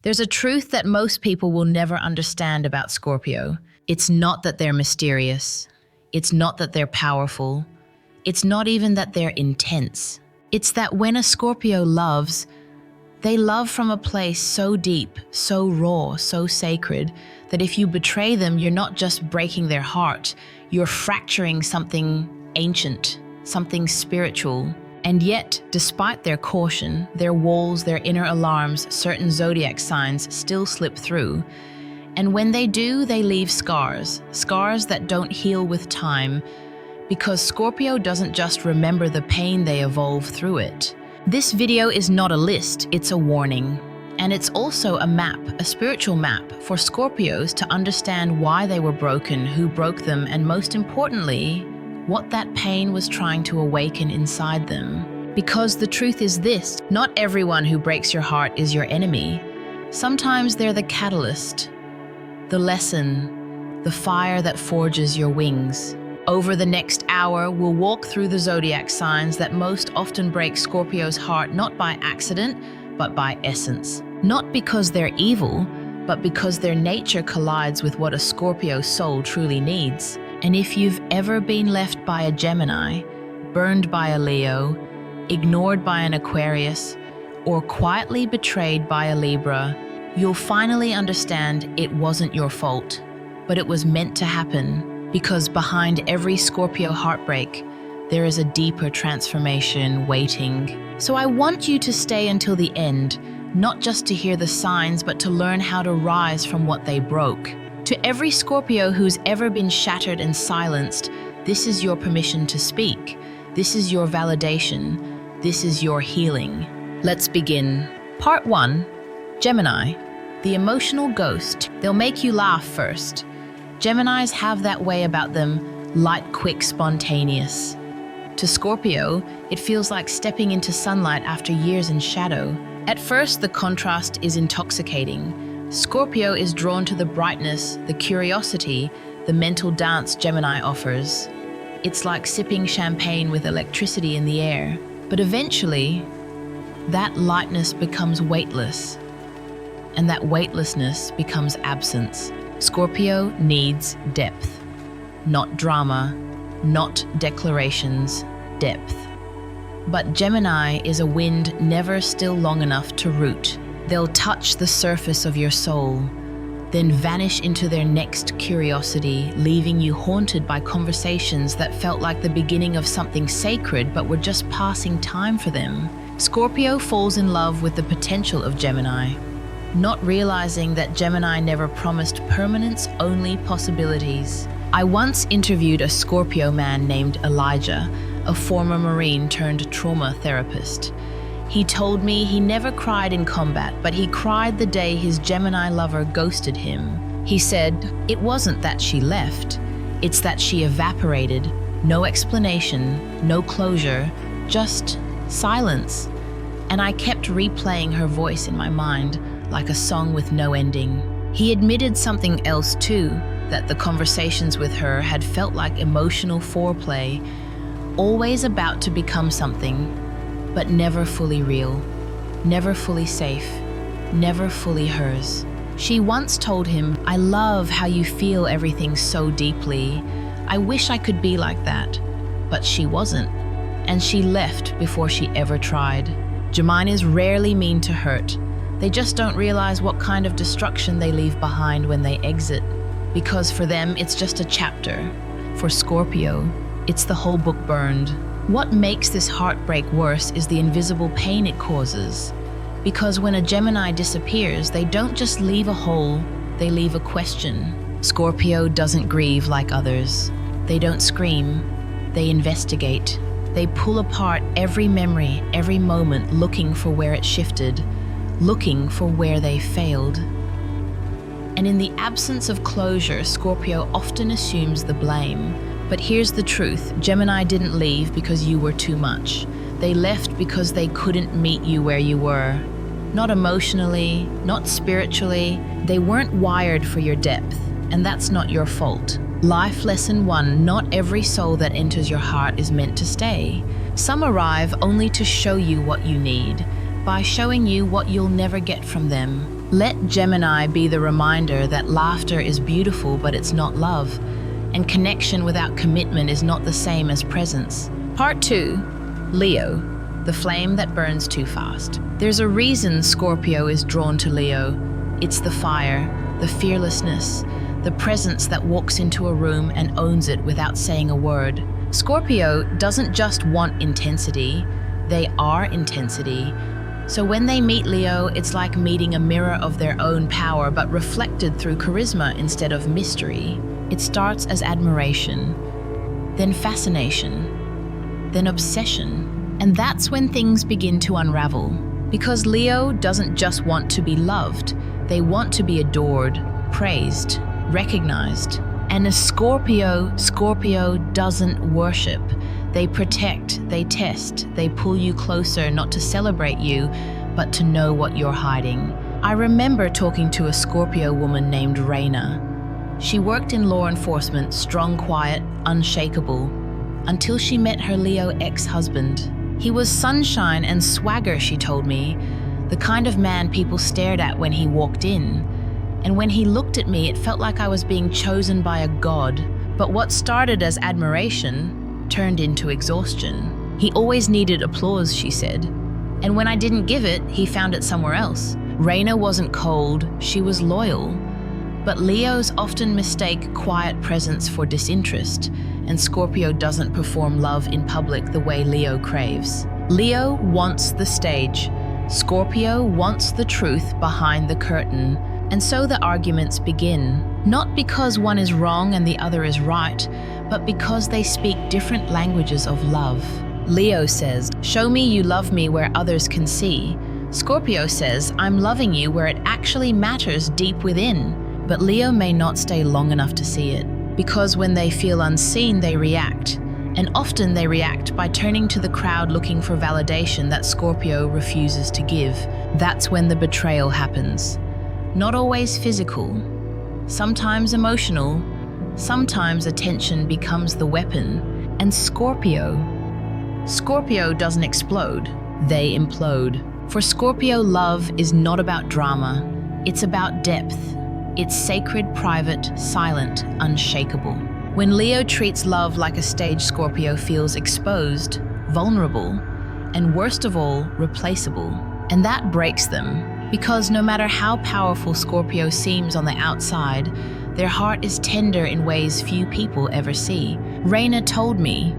There's a truth that most people will never understand about Scorpio. It's not that they're mysterious. It's not that they're powerful. It's not even that they're intense. It's that when a Scorpio loves, they love from a place so deep, so raw, so sacred, that if you betray them, you're not just breaking their heart, you're fracturing something ancient, something spiritual. And yet, despite their caution, their walls, their inner alarms, certain zodiac signs still slip through. And when they do, they leave scars, scars that don't heal with time, because Scorpio doesn't just remember the pain, they evolve through it. This video is not a list, it's a warning. And it's also a map, a spiritual map for Scorpios to understand why they were broken, who broke them, and most importantly, what that pain was trying to awaken inside them. Because the truth is this, not everyone who breaks your heart is your enemy. Sometimes they're the catalyst, the lesson, the fire that forges your wings. Over the next hour, we'll walk through the zodiac signs that most often break Scorpio's heart, not by accident, but by essence. Not because they're evil, but because their nature collides with what a Scorpio's soul truly needs. And if you've ever been left by a Gemini, burned by a Leo, ignored by an Aquarius, or quietly betrayed by a Libra, you'll finally understand it wasn't your fault, but it was meant to happen, because behind every Scorpio heartbreak, there is a deeper transformation waiting. So I want you to stay until the end, not just to hear the signs, but to learn how to rise from what they broke. To every Scorpio who's ever been shattered and silenced, this is your permission to speak. This is your validation. This is your healing. Let's begin. Part 1, Gemini, the emotional ghost. They'll make you laugh first. Geminis have that way about them, light, quick, spontaneous. To Scorpio, it feels like stepping into sunlight after years in shadow. At first, the contrast is intoxicating. Scorpio is drawn to the brightness, the curiosity, the mental dance Gemini offers. It's like sipping champagne with electricity in the air. But eventually, that lightness becomes weightless, and that weightlessness becomes absence. Scorpio needs depth, not drama, not declarations, depth. But Gemini is a wind never still long enough to root. They'll touch the surface of your soul, then vanish into their next curiosity, leaving you haunted by conversations that felt like the beginning of something sacred but were just passing time for them. Scorpio falls in love with the potential of Gemini, not realizing that Gemini never promised permanence, only possibilities. I once interviewed a Scorpio man named Elijah, a former Marine turned trauma therapist. He told me he never cried in combat, but he cried the day his Gemini lover ghosted him. He said, "It wasn't that she left, it's that she evaporated. No explanation, no closure, just silence." And I kept replaying her voice in my mind, like a song with no ending. He admitted something else too, that the conversations with her had felt like emotional foreplay, always about to become something, but never fully real, never fully safe, never fully hers. She once told him, "I love how you feel everything so deeply. I wish I could be like that." But she wasn't, and she left before she ever tried. Geminis rarely mean to hurt. They just don't realize what kind of destruction they leave behind when they exit, because for them it's just a chapter. For Scorpio, it's the whole book burned. What makes this heartbreak worse is the invisible pain it causes. Because when a Gemini disappears, they don't just leave a hole, they leave a question. Scorpio doesn't grieve like others. They don't scream, they investigate. They pull apart every memory, every moment, looking for where it shifted, looking for where they failed. And in the absence of closure, Scorpio often assumes the blame. But here's the truth, Gemini didn't leave because you were too much. They left because they couldn't meet you where you were. Not emotionally, not spiritually. They weren't wired for your depth, and that's not your fault. Life lesson 1, not every soul that enters your heart is meant to stay. Some arrive only to show you what you need, by showing you what you'll never get from them. Let Gemini be the reminder that laughter is beautiful, but it's not love, and connection without commitment is not the same as presence. Part 2, Leo, the flame that burns too fast. There's a reason Scorpio is drawn to Leo. It's the fire, the fearlessness, the presence that walks into a room and owns it without saying a word. Scorpio doesn't just want intensity, they are intensity. So when they meet Leo, it's like meeting a mirror of their own power, but reflected through charisma instead of mystery. It starts as admiration, then fascination, then obsession. And that's when things begin to unravel. Because Leo doesn't just want to be loved, they want to be adored, praised, recognized. And as Scorpio doesn't worship. They protect, they test, they pull you closer not to celebrate you, but to know what you're hiding. I remember talking to a Scorpio woman named Raina. She worked in law enforcement, strong, quiet, unshakable, until she met her Leo ex-husband. He was sunshine and swagger, she told me, the kind of man people stared at when he walked in. And when he looked at me, it felt like I was being chosen by a god. But what started as admiration turned into exhaustion. He always needed applause, she said. And when I didn't give it, he found it somewhere else. Raina wasn't cold, she was loyal. But Leos often mistake quiet presence for disinterest, and Scorpio doesn't perform love in public the way Leo craves. Leo wants the stage. Scorpio wants the truth behind the curtain. And so the arguments begin, not because one is wrong and the other is right, but because they speak different languages of love. Leo says, "Show me you love me where others can see." Scorpio says, "I'm loving you where it actually matters deep within." But Leo may not stay long enough to see it, because when they feel unseen, they react. And often they react by turning to the crowd looking for validation that Scorpio refuses to give. That's when the betrayal happens. Not always physical, sometimes emotional, sometimes attention becomes the weapon. And Scorpio doesn't explode, they implode. For Scorpio, love is not about drama, it's about depth. It's sacred, private, silent, unshakable. When Leo treats love like a stage, Scorpio feels exposed, vulnerable, and worst of all, replaceable. And that breaks them. Because no matter how powerful Scorpio seems on the outside, their heart is tender in ways few people ever see. Raina told me,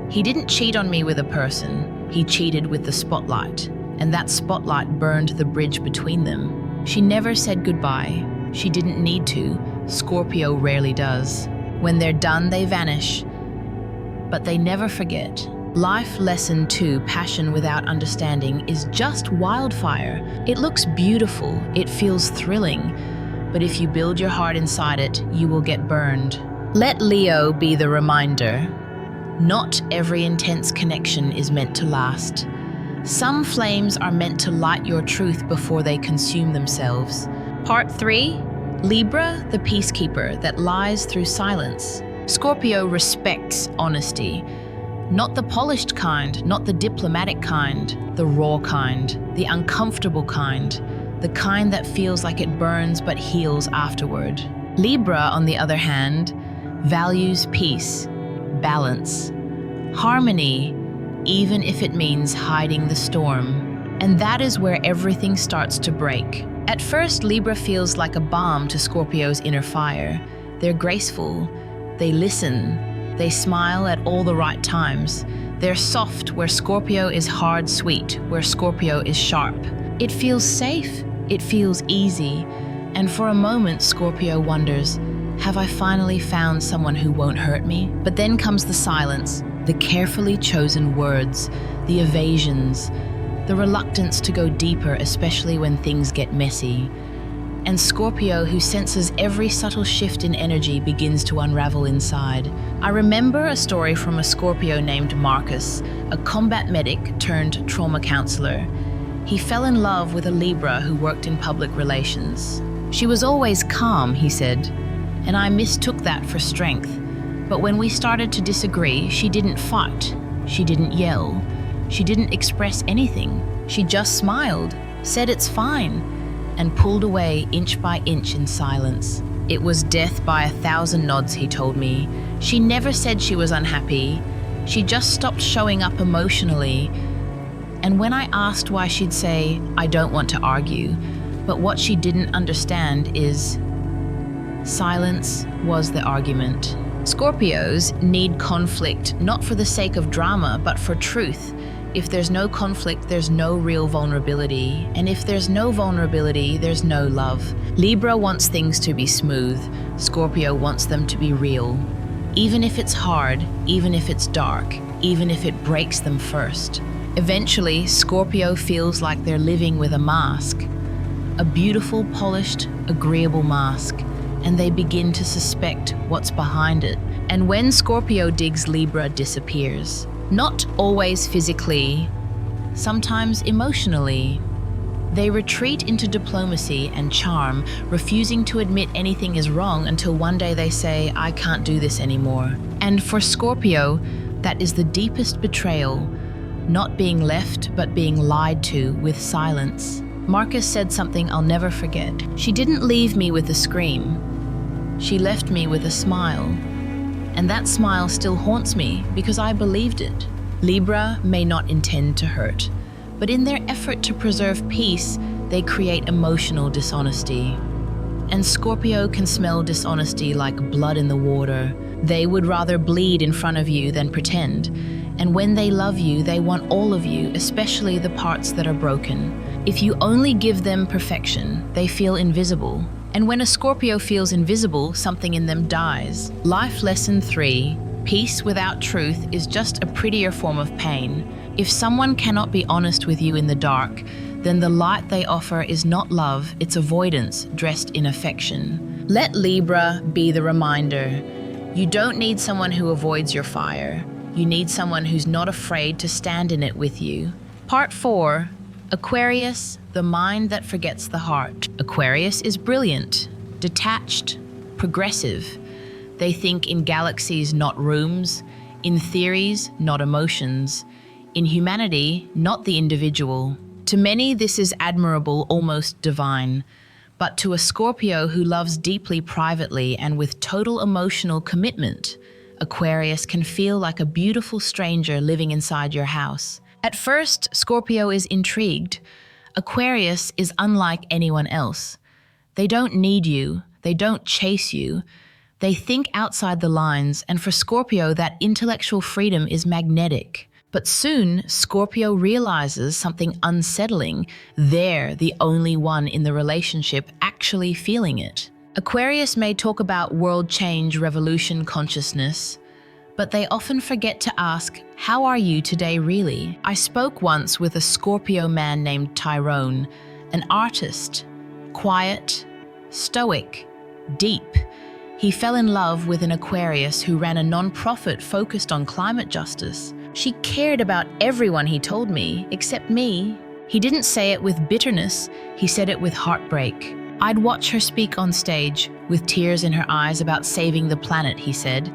"He didn't cheat on me with a person, he cheated with the spotlight, and that spotlight burned the bridge between them." She never said goodbye. She didn't need to. Scorpio rarely does. When they're done, they vanish, but they never forget. Life lesson 2, passion without understanding, is just wildfire. It looks beautiful, it feels thrilling, but if you build your heart inside it, you will get burned. Let Leo be the reminder. Not every intense connection is meant to last. Some flames are meant to light your truth before they consume themselves. Part 3, Libra, the peacekeeper that lies through silence. Scorpio respects honesty. Not the polished kind, not the diplomatic kind, the raw kind, the uncomfortable kind, the kind that feels like it burns but heals afterward. Libra, on the other hand, values peace, balance, harmony, even if it means hiding the storm. And that is where everything starts to break. At first, Libra feels like a balm to Scorpio's inner fire. They're graceful, they listen, they smile at all the right times. They're soft where Scorpio is hard sweet, where Scorpio is sharp. It feels safe, it feels easy, and for a moment Scorpio wonders, have I finally found someone who won't hurt me? But then comes the silence, the carefully chosen words, the evasions, the reluctance to go deeper, especially when things get messy. And Scorpio, who senses every subtle shift in energy, begins to unravel inside. I remember a story from a Scorpio named Marcus, a combat medic turned trauma counselor. He fell in love with a Libra who worked in public relations. She was always calm, he said, and I mistook that for strength. But when we started to disagree, she didn't fight, she didn't yell, she didn't express anything. She just smiled, said it's fine, and pulled away inch by inch in silence. It was death by 1,000 nods, he told me. She never said she was unhappy. She just stopped showing up emotionally. And when I asked why, she'd say, "I don't want to argue." But what she didn't understand is silence was the argument. Scorpios need conflict, not for the sake of drama, but for truth. If there's no conflict, there's no real vulnerability. And if there's no vulnerability, there's no love. Libra wants things to be smooth. Scorpio wants them to be real. Even if it's hard, even if it's dark, even if it breaks them first. Eventually, Scorpio feels like they're living with a mask. A beautiful, polished, agreeable mask. And they begin to suspect what's behind it. And when Scorpio digs, Libra disappears. Not always physically, sometimes emotionally. They retreat into diplomacy and charm, refusing to admit anything is wrong until one day they say, "I can't do this anymore." And for Scorpio, that is the deepest betrayal, not being left, but being lied to with silence. Marcus said something I'll never forget. "She didn't leave me with a scream. She left me with a smile. And that smile still haunts me because I believed it." Libra may not intend to hurt, but in their effort to preserve peace, they create emotional dishonesty. And Scorpio can smell dishonesty like blood in the water. They would rather bleed in front of you than pretend. And when they love you, they want all of you, especially the parts that are broken. If you only give them perfection, they feel invisible. And when a Scorpio feels invisible, something in them dies. Life lesson 3, peace without truth is just a prettier form of pain. If someone cannot be honest with you in the dark, then the light they offer is not love, it's avoidance dressed in affection. Let Libra be the reminder. You don't need someone who avoids your fire. You need someone who's not afraid to stand in it with you. Part 4. Aquarius, the mind that forgets the heart. Aquarius is brilliant, detached, progressive. They think in galaxies, not rooms, in theories, not emotions, in humanity, not the individual. To many, this is admirable, almost divine. But to a Scorpio who loves deeply privately and with total emotional commitment, Aquarius can feel like a beautiful stranger living inside your house. At first, Scorpio is intrigued. Aquarius is unlike anyone else. They don't need you. They don't chase you. They think outside the lines, and for Scorpio, that intellectual freedom is magnetic. But soon, Scorpio realizes something unsettling. They're the only one in the relationship actually feeling it. Aquarius may talk about world change, revolution, consciousness, but they often forget to ask, how are you today really? I spoke once with a Scorpio man named Tyrone, an artist, quiet, stoic, deep. He fell in love with an Aquarius who ran a non-profit focused on climate justice. She cared about everyone, he told me, except me. He didn't say it with bitterness, he said it with heartbreak. I'd watch her speak on stage, with tears in her eyes about saving the planet, he said.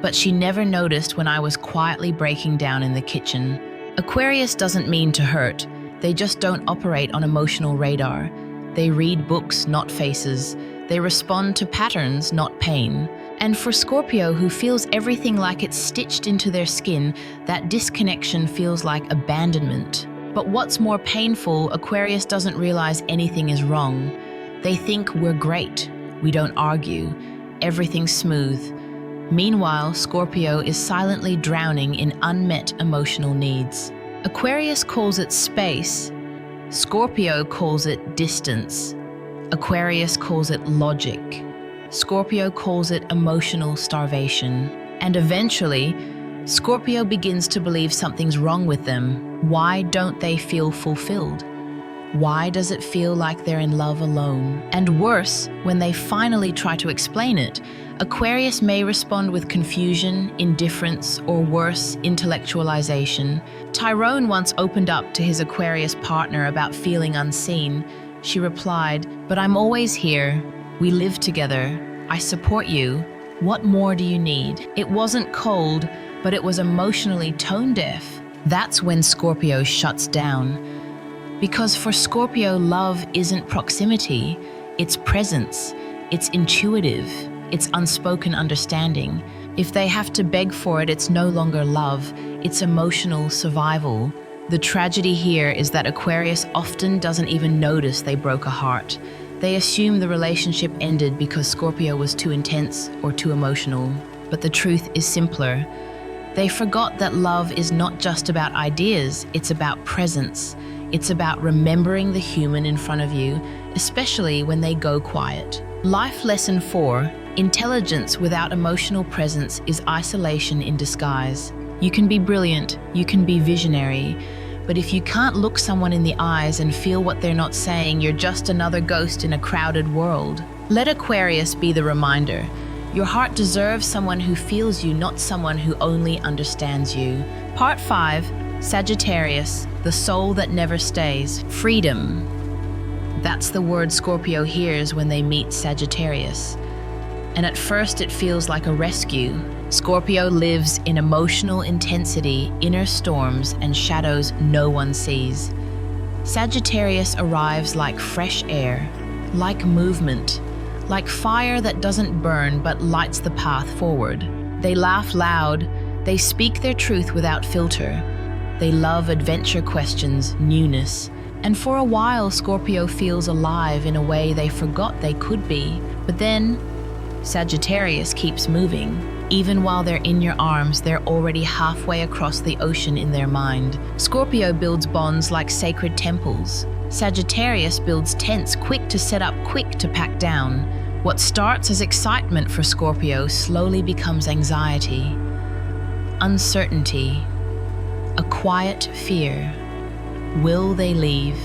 But she never noticed when I was quietly breaking down in the kitchen. Aquarius doesn't mean to hurt. They just don't operate on emotional radar. They read books, not faces. They respond to patterns, not pain. And for Scorpio, who feels everything like it's stitched into their skin, that disconnection feels like abandonment. But what's more painful, Aquarius doesn't realize anything is wrong. They think we're great. We don't argue. Everything's smooth. Meanwhile, Scorpio is silently drowning in unmet emotional needs. Aquarius calls it space. Scorpio calls it distance. Aquarius calls it logic. Scorpio calls it emotional starvation. And eventually, Scorpio begins to believe something's wrong with them. Why don't they feel fulfilled? Why does it feel like they're in love alone? And worse, when they finally try to explain it, Aquarius may respond with confusion, indifference, or worse, intellectualization. Tyrone once opened up to his Aquarius partner about feeling unseen. She replied, "But I'm always here. We live together. I support you. What more do you need?" It wasn't cold, but it was emotionally tone deaf. That's when Scorpio shuts down. Because for Scorpio, love isn't proximity, it's presence, it's intuitive, it's unspoken understanding. If they have to beg for it, it's no longer love, it's emotional survival. The tragedy here is that Aquarius often doesn't even notice they broke a heart. They assume the relationship ended because Scorpio was too intense or too emotional. But the truth is simpler. They forgot that love is not just about ideas, it's about presence. It's about remembering the human in front of you, especially when they go quiet. Life lesson 4, intelligence without emotional presence is isolation in disguise. You can be brilliant, you can be visionary, but if you can't look someone in the eyes and feel what they're not saying, you're just another ghost in a crowded world. Let Aquarius be the reminder. Your heart deserves someone who feels you, not someone who only understands you. Part 5, Sagittarius, the soul that never stays. Freedom. That's the word Scorpio hears when they meet Sagittarius. And at first it feels like a rescue. Scorpio lives in emotional intensity, inner storms, and shadows no one sees. Sagittarius arrives like fresh air, like movement, like fire that doesn't burn but lights the path forward. They laugh loud, they speak their truth without filter. They love adventure questions, newness. And for a while, Scorpio feels alive in a way they forgot they could be. But then, Sagittarius keeps moving. Even while they're in your arms, they're already halfway across the ocean in their mind. Scorpio builds bonds like sacred temples. Sagittarius builds tents, quick to set up, quick to pack down. What starts as excitement for Scorpio slowly becomes anxiety, uncertainty, a quiet fear. Will they leave?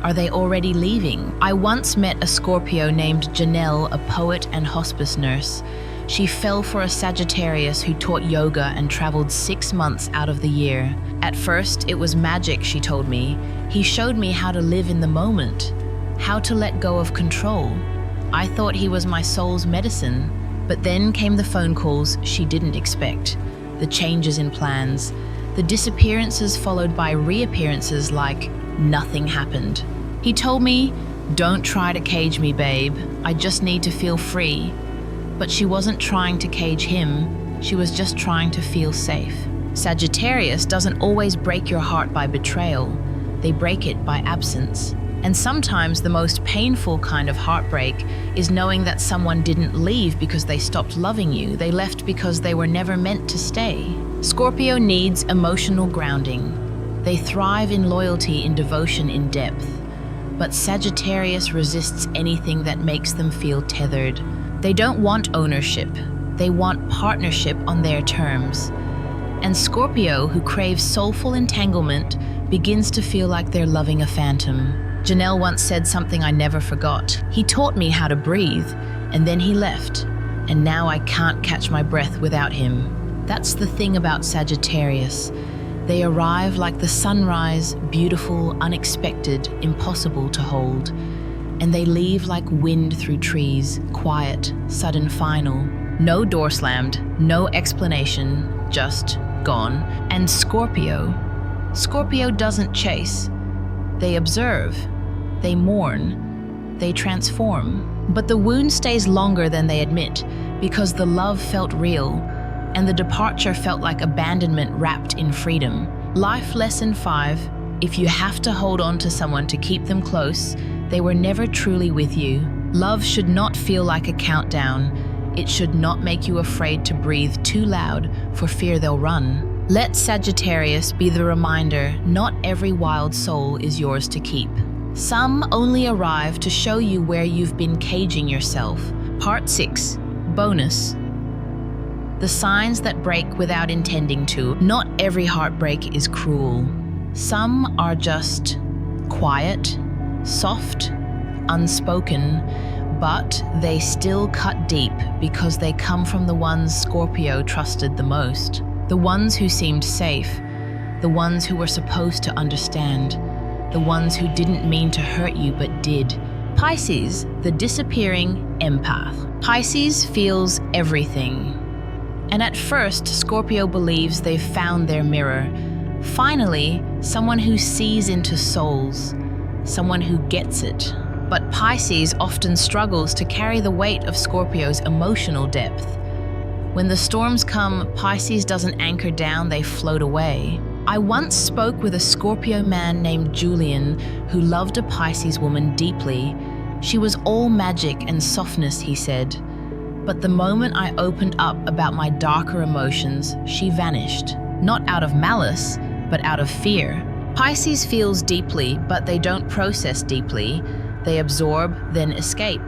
Are they already leaving? I once met a Scorpio named Janelle, a poet and hospice nurse. She fell for a Sagittarius who taught yoga and traveled 6 months out of the year. At first, it was magic, she told me. He showed me how to live in the moment, how to let go of control. I thought he was my soul's medicine. But then came the phone calls she didn't expect, the changes in plans, the disappearances followed by reappearances like nothing happened. He told me, "Don't try to cage me, babe. I just need to feel free." But she wasn't trying to cage him, she was just trying to feel safe. Sagittarius doesn't always break your heart by betrayal, they break it by absence. And sometimes the most painful kind of heartbreak is knowing that someone didn't leave because they stopped loving you, they left because they were never meant to stay. Scorpio needs emotional grounding. They thrive in loyalty, in devotion, in depth. But Sagittarius resists anything that makes them feel tethered. They don't want ownership, they want partnership on their terms. And Scorpio, who craves soulful entanglement, begins to feel like they're loving a phantom. Janelle once said something I never forgot. He taught me how to breathe, and then he left. And now I can't catch my breath without him. That's the thing about Sagittarius. They arrive like the sunrise, beautiful, unexpected, impossible to hold. And they leave like wind through trees, quiet, sudden, final. No door slammed, no explanation, just gone. And Scorpio doesn't chase. They observe, they mourn, they transform. But the wound stays longer than they admit because the love felt real and the departure felt like abandonment wrapped in freedom. Life lesson 5, if you have to hold on to someone to keep them close, they were never truly with you. Love should not feel like a countdown. It should not make you afraid to breathe too loud for fear they'll run. Let Sagittarius be the reminder, not every wild soul is yours to keep. Some only arrive to show you where you've been caging yourself. Part 6, bonus. The signs that break without intending to. Not every heartbreak is cruel. Some are just quiet, soft, unspoken, but they still cut deep because they come from the ones Scorpio trusted the most. The ones who seemed safe, the ones who were supposed to understand, the ones who didn't mean to hurt you but did. Pisces, the disappearing empath. Pisces feels everything. And at first, Scorpio believes they've found their mirror, Finally, someone who sees into souls, someone who gets it. But Pisces often struggles to carry the weight of Scorpio's emotional depth. When the storms come, Pisces doesn't anchor down, they float away. I once spoke with a Scorpio man named Julian who loved a Pisces woman deeply. She was all magic and softness, he said. But the moment I opened up about my darker emotions, she vanished. Not out of malice, but out of fear. Pisces feels deeply, but they don't process deeply. They absorb, then escape.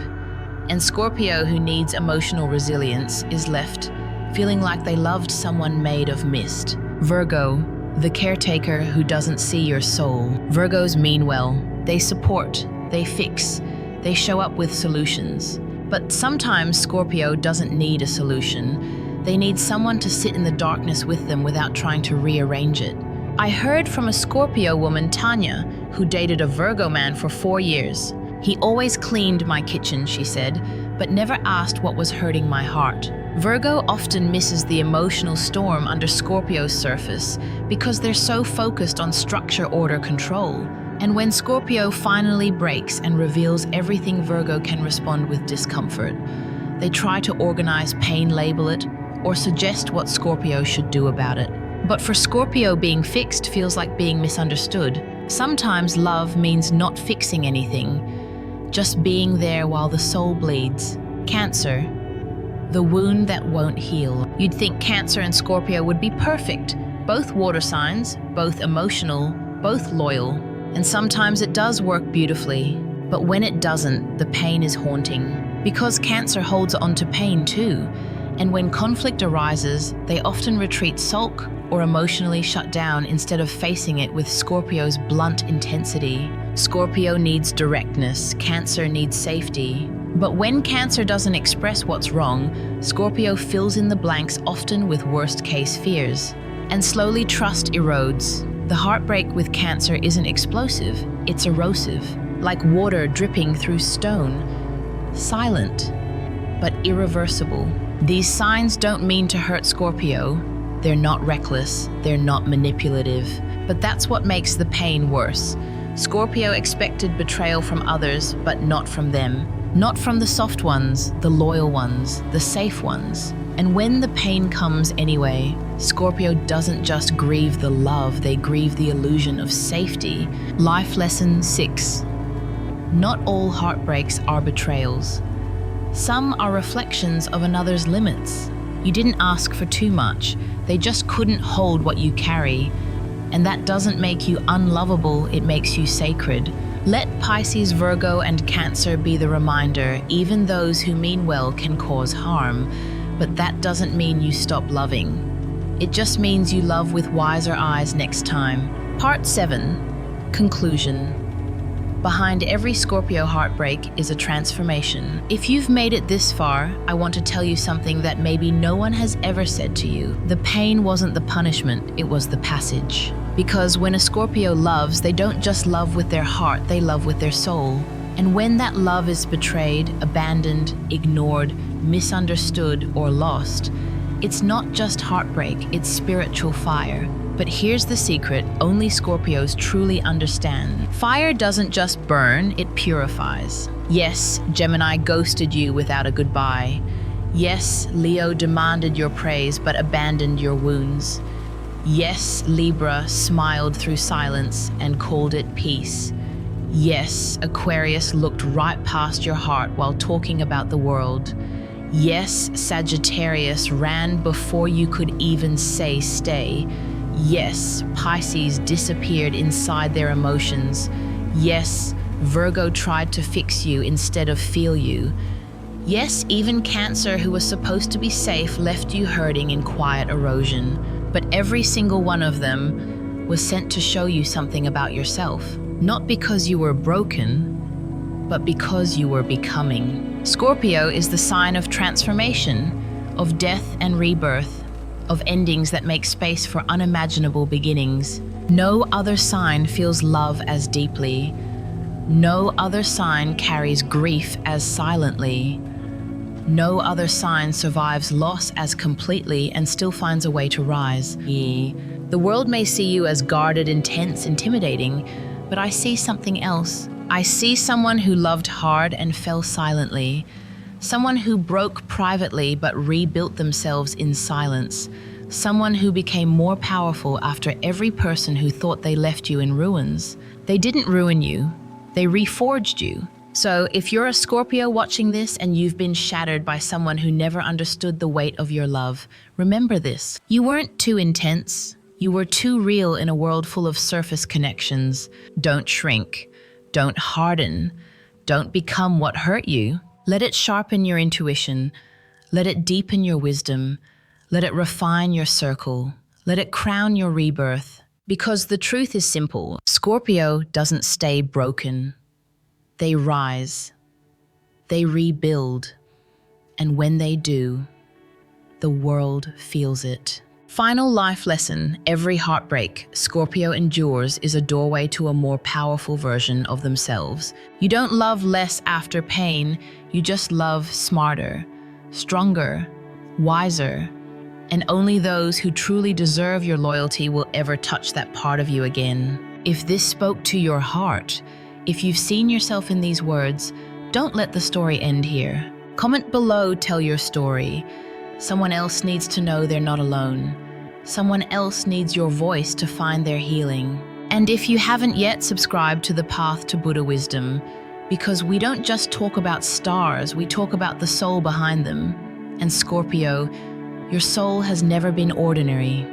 And Scorpio, who needs emotional resilience, is left feeling like they loved someone made of mist. Virgo, the caretaker who doesn't see your soul. Virgos mean well. They support, they fix, they show up with solutions. But sometimes Scorpio doesn't need a solution. They need someone to sit in the darkness with them without trying to rearrange it. I heard from a Scorpio woman, Tanya, who dated a Virgo man for 4 years. He always cleaned my kitchen, she said, but never asked what was hurting my heart. Virgo often misses the emotional storm under Scorpio's surface because they're so focused on structure, order, control. And when Scorpio finally breaks and reveals everything, Virgo can respond with discomfort. They try to organize pain, label it, or suggest what Scorpio should do about it. But for Scorpio, being fixed feels like being misunderstood. Sometimes love means not fixing anything, just being there while the soul bleeds. Cancer, the wound that won't heal. You'd think Cancer and Scorpio would be perfect. Both water signs, both emotional, both loyal. And sometimes it does work beautifully. But when it doesn't, the pain is haunting. Because Cancer holds on to pain too. And when conflict arises, they often retreat, sulk, or emotionally shut down instead of facing it with Scorpio's blunt intensity. Scorpio needs directness, Cancer needs safety. But when Cancer doesn't express what's wrong, Scorpio fills in the blanks, often with worst-case fears. And slowly trust erodes. The heartbreak with Cancer isn't explosive, it's erosive, like water dripping through stone. Silent, but irreversible. These signs don't mean to hurt Scorpio. They're not reckless, they're not manipulative. But that's what makes the pain worse. Scorpio expected betrayal from others, but not from them. Not from the soft ones, the loyal ones, the safe ones. And when the pain comes anyway, Scorpio doesn't just grieve the love, they grieve the illusion of safety. Life lesson 6. Not all heartbreaks are betrayals. Some are reflections of another's limits. You didn't ask for too much, they just couldn't hold what you carry. And that doesn't make you unlovable, it makes you sacred. Let Pisces, Virgo, and Cancer be the reminder, even those who mean well can cause harm, but that doesn't mean you stop loving. It just means you love with wiser eyes next time. Part 7. Conclusion. Behind every Scorpio heartbreak is a transformation. If you've made it this far, I want to tell you something that maybe no one has ever said to you. The pain wasn't the punishment, it was the passage. Because when a Scorpio loves, they don't just love with their heart, they love with their soul. And when that love is betrayed, abandoned, ignored, misunderstood, or lost, it's not just heartbreak, it's spiritual fire. But here's the secret, only Scorpios truly understand. Fire doesn't just burn, it purifies. Yes, Gemini ghosted you without a goodbye. Yes, Leo demanded your praise but abandoned your wounds. Yes, Libra smiled through silence and called it peace. Yes, Aquarius looked right past your heart while talking about the world. Yes, Sagittarius ran before you could even say stay. Yes, Pisces disappeared inside their emotions. Yes, Virgo tried to fix you instead of feel you. Yes, even Cancer, who was supposed to be safe, left you hurting in quiet erosion. But every single one of them was sent to show you something about yourself. Not because you were broken, but because you were becoming. Scorpio is the sign of transformation, of death and rebirth, of endings that make space for unimaginable beginnings. No other sign feels love as deeply. No other sign carries grief as silently. No other sign survives loss as completely and still finds a way to rise. The world may see you as guarded, intense, intimidating, but I see something else. I see someone who loved hard and fell silently. Someone who broke privately but rebuilt themselves in silence. Someone who became more powerful after every person who thought they left you in ruins. They didn't ruin you, they reforged you. So if you're a Scorpio watching this and you've been shattered by someone who never understood the weight of your love, remember this. You weren't too intense. You were too real in a world full of surface connections. Don't shrink. Don't harden. Don't become what hurt you. Let it sharpen your intuition. Let it deepen your wisdom. Let it refine your circle. Let it crown your rebirth. Because the truth is simple. Scorpio doesn't stay broken. They rise. They rebuild. And when they do, the world feels it. Final life lesson: every heartbreak Scorpio endures is a doorway to a more powerful version of themselves. You don't love less after pain, you just love smarter, stronger, wiser, and only those who truly deserve your loyalty will ever touch that part of you again. If this spoke to your heart, if you've seen yourself in these words, don't let the story end here. Comment below, tell your story. Someone else needs to know they're not alone. Someone else needs your voice to find their healing. And if you haven't yet subscribed to the Path to Buddha Wisdom, because we don't just talk about stars, we talk about the soul behind them. And Scorpio, your soul has never been ordinary.